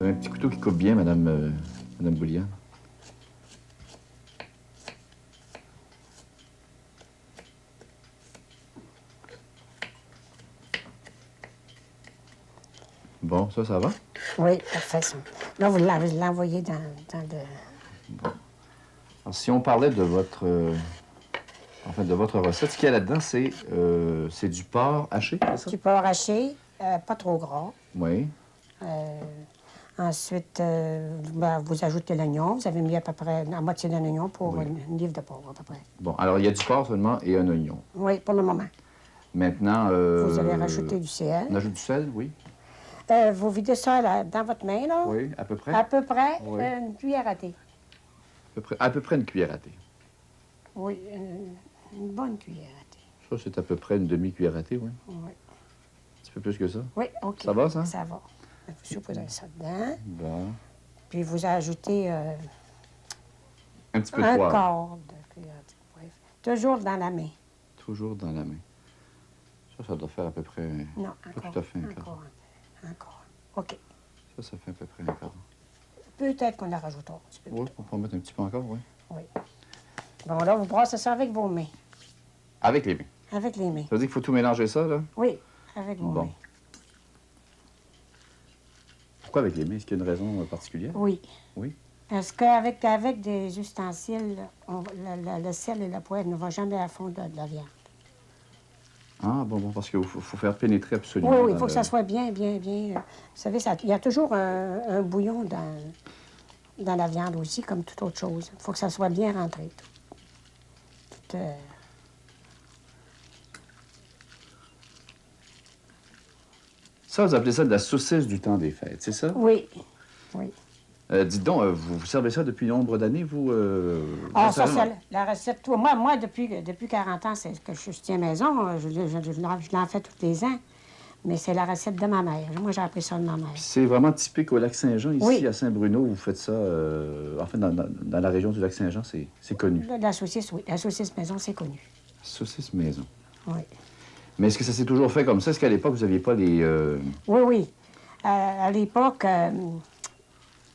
Un petit couteau qui coupe bien, Madame, Madame Bouliane. Bon, ça va? Oui, parfait, ça. Là, vous l'envoyez dans le... Bon. Alors, si on parlait de votre, de votre recette, ce qu'il y a là-dedans, c'est du porc haché, c'est ça? Du porc haché, pas trop gras. Oui. Ensuite, vous ajoutez l'oignon. Vous avez mis à peu près la moitié d'un oignon pour Oui. une livre de porc, à peu près. Bon, alors, il y a du porc seulement et un oignon. Oui, pour le moment. Maintenant, Vous allez rajouter du sel. On ajoute du sel, oui. Vous videz ça dans votre main, là. Oui, à peu près. À peu près Oui. une cuillère à thé. À peu près une cuillère à thé. Oui, une bonne cuillère à thé. Ça, c'est à peu près une demi-cuillère à thé, oui. Oui. Un petit peu plus que ça. Oui, OK. Ça va, ça? Ça va. Vous saupoudrez ça dedans. Bon. Puis vous ajoutez Un petit peu de un poivre. quart de cuillère à thé. Oui. Toujours dans la main. Toujours dans la main. Ça doit faire à peu près... Non, Pas encore. tout à fait un quart. Encore. Encore. OK. Ça fait à peu près un quart. Peut-être qu'on la rajoutera un petit peu. Oui, on peut en mettre un petit peu encore, oui. Oui. Bon, là, vous brassez ça avec vos mains. Avec les mains. Avec les mains. Ça veut dire qu'il faut tout mélanger ça, là? Oui, avec vos Bon. mains. Pourquoi avec les mains? Est-ce qu'il y a une raison particulière? Oui. Oui. Parce qu'avec des ustensiles, le sel et le poivre ne vont jamais à fond de la viande. Ah, bon, parce qu'il faut faire pénétrer absolument. Oui, il dans faut que ça soit bien. Vous savez, il y a toujours un bouillon dans la viande aussi, comme toute autre chose. Il faut que ça soit bien rentré. Tout, Ça, vous appelez ça de la saucisse du temps des fêtes, c'est ça? Oui, oui. Dites donc, vous servez ça depuis nombre d'années, vous? Ah, ça, restaurant? c'est la recette. Toi, moi depuis 40 ans, c'est que je tiens maison. Je l'en fais tous les ans. Mais c'est la recette de ma mère. Moi, j'ai appris ça de ma mère. Puis c'est vraiment typique au Lac-Saint-Jean, ici, Oui. à Saint-Bruno, vous faites ça... dans la région du Lac-Saint-Jean, c'est connu. La saucisse, oui. La saucisse maison, c'est connu. Saucisse maison. Oui. Mais est-ce que ça s'est toujours fait comme ça? Est-ce qu'à l'époque, vous n'aviez pas les... Oui, oui. À l'époque,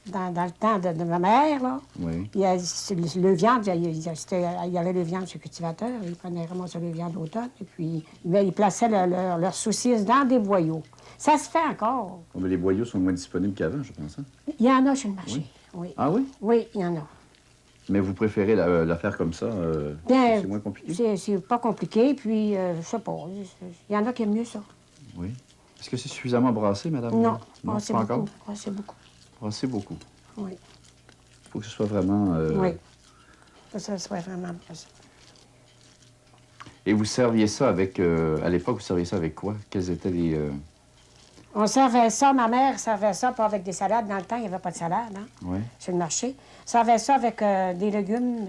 dans le temps de ma mère, là, Oui. il y a le viande, il y avait le viande sur le cultivateur. Ils prenaient vraiment sur le viande d'automne. Et puis, ils plaçaient leurs saucisses dans des boyaux. Ça se fait encore. Oh, mais les boyaux sont moins disponibles qu'avant, je pense. Hein? Il y en a sur le marché. Oui. Ah oui? Oui, il y en a. Mais vous préférez la faire comme ça? Bien, c'est moins compliqué? c'est pas compliqué, puis je sais pas. Il y en a qui aiment mieux ça. Oui. Est-ce que c'est suffisamment brassé, madame? Non, Non, c'est pas beaucoup. encore? C'est beaucoup. Brassé beaucoup. Oui. Il faut que ce soit vraiment... Oui. Que ça soit vraiment brassé. Et vous serviez ça avec... à l'époque, vous serviez ça avec quoi? Quels étaient les... On servait ça, ma mère servait ça, pas avec des salades. Dans le temps, il n'y avait pas de salade, hein, Oui. sur le marché. Servait ça avec des légumes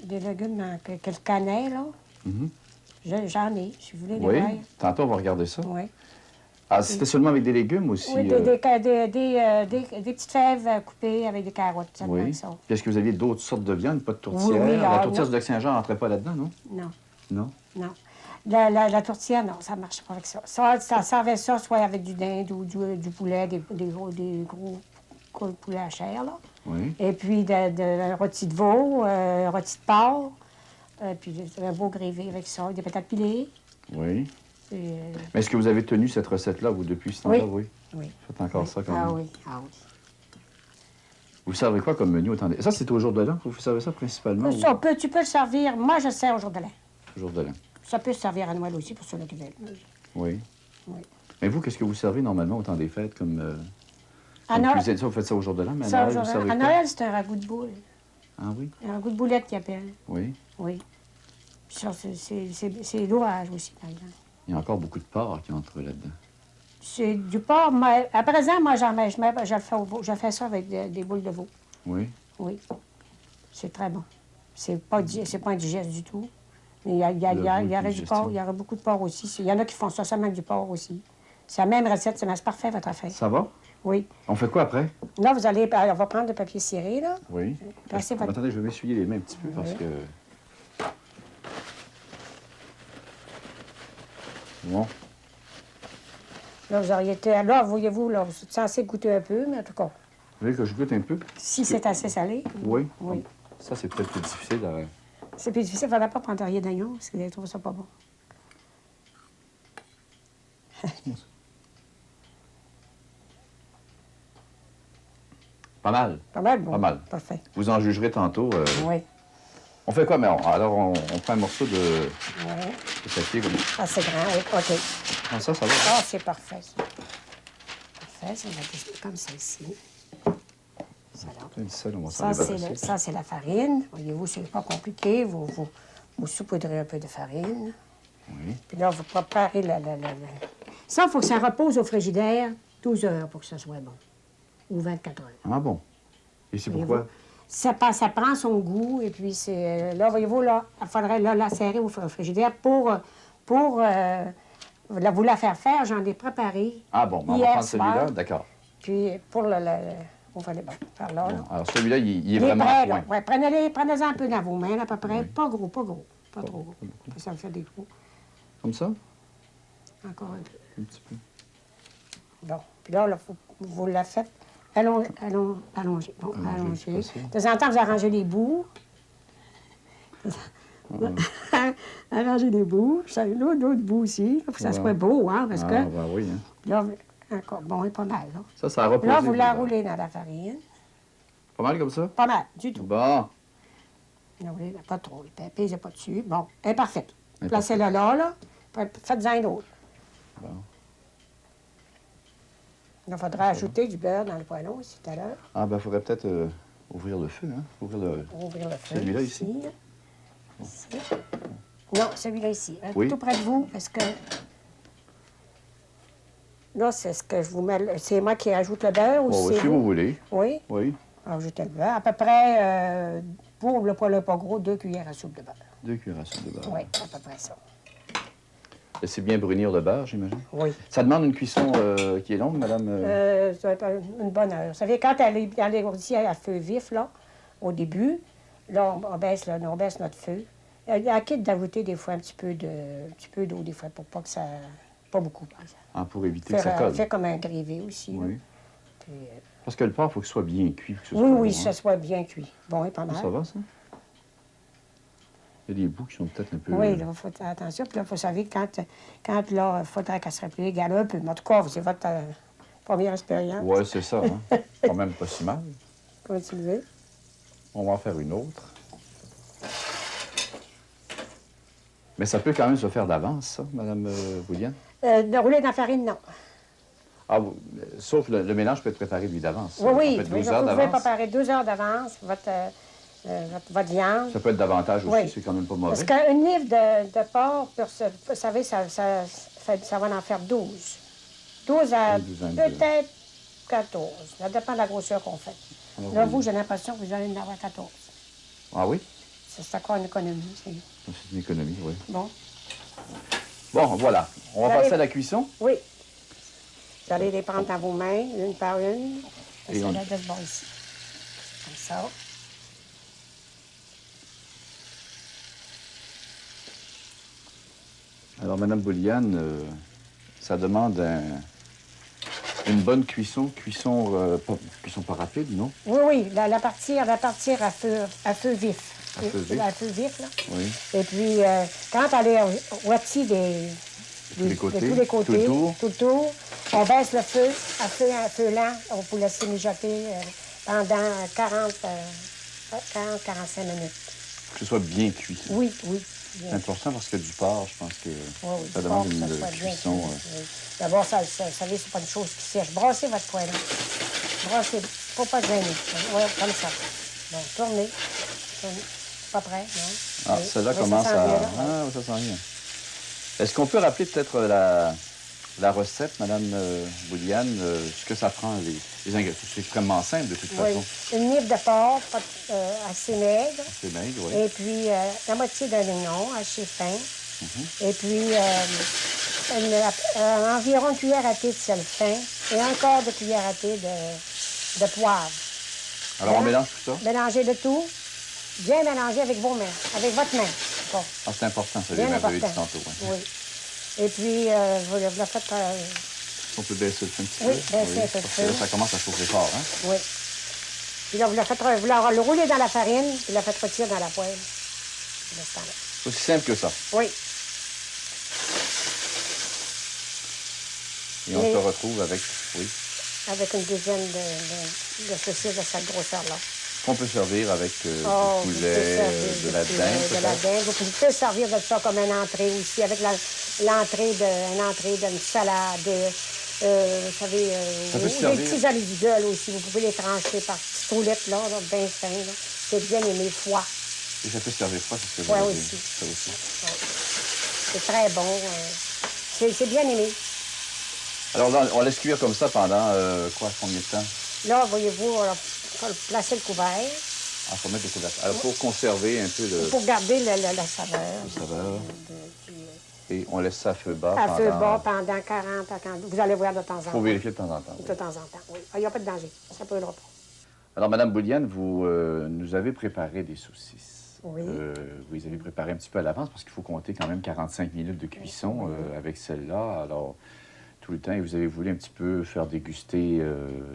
que le canet, là. Mhm. J'en ai, si vous voulez les Oui. voir. Tantôt, on va regarder ça. Oui. Ah, c'était seulement avec des légumes aussi? Oui, des petites fèves coupées avec des carottes, ça Oui. avec ça. Puis est-ce que vous aviez d'autres sortes de viande, pas de tourtière? Oui, la ah, tourtière non. du Lac-Saint-Jean n'entrait pas là-dedans, non? Non, Non? non. La tourtière, non, ça ne marche pas avec ça. Ça servait ça soit avec du dinde ou du poulet, des gros poulets à chair, là. Oui. Et puis un rôti de veau, un rôti de porc, puis un beau grévé avec ça, des patates pilées. Oui. Et, Mais est-ce que vous avez tenu cette recette-là, vous, depuis ce temps-là? Oui. oui. Faites encore ça quand Ah même. oui, ah oui. Vous servez quoi comme menu au temps des... Ça, c'est au jour de l'an? Vous servez ça principalement? Ça, tu peux le servir, moi je sers au jour de l'an. Au jour de l'an. Ça peut se servir à Noël aussi, pour ceux qui veulent. Oui. Oui. Mais vous, qu'est-ce que vous servez normalement au temps des fêtes comme À Noël, cuisine? Ça, vous faites ça au jour de l'an, mais à ça, Noël, vous servez à quoi? Noël, c'est un ragoût de boule. Ah oui? Un ragoût de boulette qu'ils appellent. Oui. Oui. Puis ça, c'est l'orage aussi, par exemple. Il y a encore beaucoup de porc qui entre là-dedans. C'est du porc, mais à présent, moi, je fais ça avec des boules de veau. Oui. Oui. C'est très bon. C'est pas indigeste du tout. Mais il y aurait du porc, il y aurait beaucoup de porc aussi. Il y en a qui font ça seulement avec du porc aussi. C'est la même recette, c'est parfait, votre affaire. Ça va? Oui. On fait quoi après? Là, on va prendre le papier ciré, là. Oui. Passez votre... Attendez, je vais m'essuyer les mains un petit peu parce Oui. que... Bon. Là, vous auriez été... Là, voyez-vous, là, vous êtes censé goûter un peu, mais en tout cas, Vous voulez que je goûte un peu? si c'est assez salé... Oui. Oui. Ça, c'est peut-être plus difficile. C'est plus difficile, il ne faudrait pas prendre rien d'oignon, parce que vous trouvez ça pas bon. Pas mal. Pas mal, bon. Pas mal. Parfait. Vous en jugerez tantôt. Oui. On fait quoi, mais alors on prend un morceau de Oui. papier comme ça. Ah, c'est grand, oui. OK. Ah, ça va. Ah, c'est parfait, ça. Parfait, ça va être comme ça ici. Ça, là. Du sel, on va s'en débarrasser. Ça, c'est la farine. Voyez-vous, c'est pas compliqué. Vous saupoudrez un peu de farine. Oui. Puis là, vous préparez Ça, il faut que ça repose au frigidaire 12 heures pour que ça soit bon. Ou 24 heures. Ah bon. Et c'est pourquoi? Ça prend son goût, et puis c'est... Là, voyez-vous, là, il faudrait la serrer au frigidaire pour vous la faire faire. J'en ai préparé. Ah bon, on va hier prendre celui-là, soir. d'accord. Puis pour on va aller par là. Bon, alors celui-là, il est Les vraiment prêts, à point. là. Ouais, prenez-en un peu dans vos mains, à peu près. Oui. Pas gros, pas trop gros. Ça me fait des trous. Comme ça? Encore un peu. Un petit peu. Bon, puis là, vous la faites. Allongez. Bon, allongez. De temps en temps, vous arrangez les bouts. Arrangez les bouts. L'autre bout aussi. Faut que ça soit beau, hein, parce que... Ah, ben oui, hein. Là, encore, bon, et pas mal, là. Ça a reposé. Là, vous la roulez dans la farine. Pas mal comme ça? Pas mal, du tout. Bon. La roulez, pas trop. Pèsez pas dessus. Bon, elle est parfaite. Placez-la là. Faites-en une autre. Bon. Il faudra ajouter du beurre dans le poêlon aussi tout à l'heure. Ah, ben, il faudrait peut-être ouvrir le feu, hein? Ouvrir le feu. Celui-là ici. Ici. Non, celui-là ici. Oui. Tout près de vous, parce que... Là, c'est ce que je vous mets... C'est moi qui ajoute le beurre ou Bon, c'est si vous voulez. Oui? Oui. Ajoutez le beurre. À peu près, pour le poêlon pas gros, 2 cuillères à soupe de beurre. 2 cuillères à soupe de beurre. Oui, à peu près ça. Laissez bien brunir le beurre, j'imagine. Oui. Ça demande une cuisson qui est longue, madame? Ça va être une bonne heure. Vous savez, quand elle est ourdie à feu vif, là, au début, là, on baisse notre feu. Il y a quitte d'ajouter des fois un petit peu d'eau, des fois, pour pas que ça... Pas beaucoup, par exemple. Ah, pour éviter que ça colle. Fait comme un grévé aussi. Oui. Puis, Parce que le porc, il faut qu'il soit bien cuit. Que ce oui, soit bon, que hein. ça soit bien cuit. Bon, et pas mal. Ça va, ça? Il y a des bouts qui sont peut-être un peu... Oui, là, il faut faire attention. Puis là, il faut savoir quand là, il faudrait qu'elle se plus égale un peu. Mais en tout cas, c'est votre première expérience. Oui, c'est ça. Hein? Quand même pas si mal. Continuez. On va en faire une autre. Mais ça peut quand même se faire d'avance, ça, madame Bouliane? De rouler dans la farine, non. Ah, sauf le mélange peut être préparé, lui, d'avance. Oui, Ça peut être oui, 12 vous heures pouvez d'avance. préparer 12 heures d'avance votre viande. Ça peut être davantage aussi, Oui. c'est quand même pas mauvais. Parce qu'une livre de porc, vous savez, ça va en faire 12. 12 à 12, 22. peut-être 14. Ça dépend de la grosseur qu'on fait. Ah, Là, oui. vous, j'ai l'impression que vous allez en avoir 14. Ah oui? C'est encore une économie. C'est une économie, oui. Bon. Bon, voilà. On va Allez. passer à la cuisson. Oui. Vous allez les prendre dans vos mains, une par une. Et Et on- ça de ce bord ici. Comme ça. Alors, madame Bouliane, ça demande une bonne cuisson. Cuisson pas rapide, non? Oui, oui, la partir à feu vif. À feu vif. À feu vif, là. Oui. Et puis, quand elle est rôtie de tous les côtés, tout le tour. on baisse le feu à feu lent. On peut laisser mijoter pendant 40-45 minutes. Que ce soit bien cuit. Oui, oui. C'est important parce que du porc, je pense que Oui, ça du demande porc, une que ça soit bien cuisson. cuit, oui. D'abord, ça, vous savez, c'est pas une chose qui sèche. Brassez votre poêlon. Brassez, faut pas gêner. Oui, comme ça. Bon, tournez. Pas prêt, non? Ah, Oui. celle-là Oui, commence ça sent à... bien, là. Ah, oui, ça sent bien. Est-ce qu'on peut rappeler peut-être la recette, madame Bouliane, ce que ça prend, les ingrédients? C'est extrêmement simple, de toute Oui, façon. une livre de porc assez maigre. C'est maigre, oui. Et puis, la moitié d'un oignon assez fin. Et puis, environ une cuillère à thé de sel fin et un quart de cuillère à thé de poivre. Alors, on Bien. mélange tout ça? Mélangez le tout. Bien mélanger avec vos mains, avec votre main. Bon, Ah, c'est important, ça, les bien mains, vous l'avez dit important. tantôt. Oui. Oui. Et puis, vous le faites On peut baisser le feu un petit Oui, peu? baisser un peu le parce que là, feu. ça commence à chauffer fort, hein? Oui. Puis là, vous le roulez dans la farine, puis vous la faites rôtir dans la poêle. C'est aussi simple que ça. Oui. Et on se retrouve avec, oui, Avec une douzaine de saucisses de cette grosseur-là. qu'on peut servir avec du Vous pouvez poulet, servir de la du poulet, dinde, de la peut-être? dinde. Vous pouvez servir de ça comme une entrée aussi, avec l'entrée d'une salade. Vous savez, Ça peut se des servir. petits olives aussi. Vous pouvez les trancher par petites roulettes, là, bien fins. Là. C'est bien aimé, foie. Et ça peut se servir froid, c'est ce que Ouais, j'avais aussi. dit. Ça aussi. Ouais. C'est très bon. C'est bien aimé. Alors là, on laisse cuire comme ça pendant, combien de temps? Là, voyez-vous, on va placer le couvert Ah, faut mettre le couvercle. Alors, pour conserver un peu pour garder la saveur. la saveur. Et on laisse ça à feu bas À pendant... feu bas pendant 40 à 40. Vous allez voir de temps en temps. Faut vérifier de temps en temps. De temps en temps, oui. Il n'y a pas de danger. Ça ne brûlera pas. Alors, Madame Bouliane, vous nous avez préparé des saucisses. Oui. Vous les avez préparées un petit peu à l'avance parce qu'il faut compter quand même 45 minutes de cuisson avec celle-là. Alors, tout le temps, et vous avez voulu un petit peu faire déguster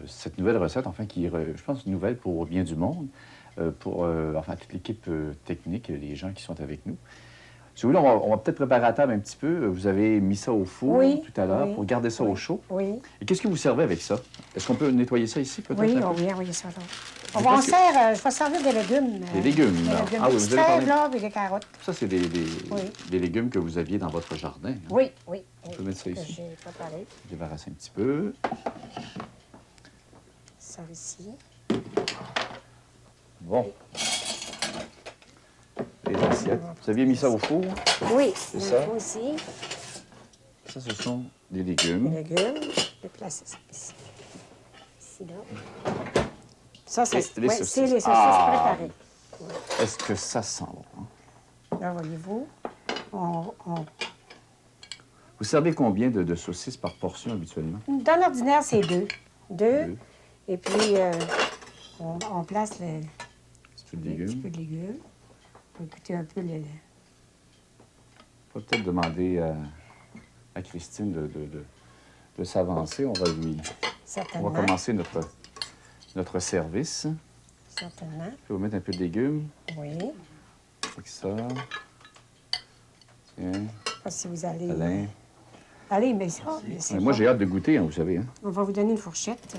cette nouvelle recette, enfin, qui est, je pense, nouvelle pour bien du monde, pour, enfin, toute l'équipe technique, les gens qui sont avec nous. Si vous voulez, on va peut-être préparer à table un petit peu. Vous avez mis ça au four tout à l'heure pour garder ça au chaud. Oui. Et qu'est-ce que vous servez avec ça? Est-ce qu'on peut nettoyer ça ici, peut-être? Oui, un peu? on vient envoyer ça là. Je vais servir des légumes. Des légumes, Des là. légumes. Ah oui, Des vous avez parlé- fèves, là, puis des carottes. Ça, c'est des légumes que vous aviez dans votre jardin. Hein? Oui, oui. On peut mettre ça que ici. j'ai préparé. Débarrasser un petit peu. Ça ici. Bon. Les assiettes. Vous aviez mis ça au four. Oui, C'est il ça? faut aussi. Ça, ce sont des Des légumes. légumes. Je vais placer ça ici. Ici, là. Ça, Et les c'est les saucisses. saucisses Ah! préparées. Est-ce que ça sent bon? Hein? Là, voyez-vous, Vous servez combien de saucisses par portion habituellement? dans l'ordinaire, c'est deux. Deux. Et puis, on place le Un petit peu de petit légumes. peu de légumes. On va goûter un peu le... On va peut-être demander à Christine de s'avancer. On Certainement. va commencer notre service. Certainement. Je vais vous mettre un peu de légumes. Oui. Avec ça. Tiens, Je sais pas si vous allez... Alain. Allez, mais ça, c'est Moi, bon. j'ai hâte de goûter, hein, vous savez. Hein. On va vous donner une fourchette.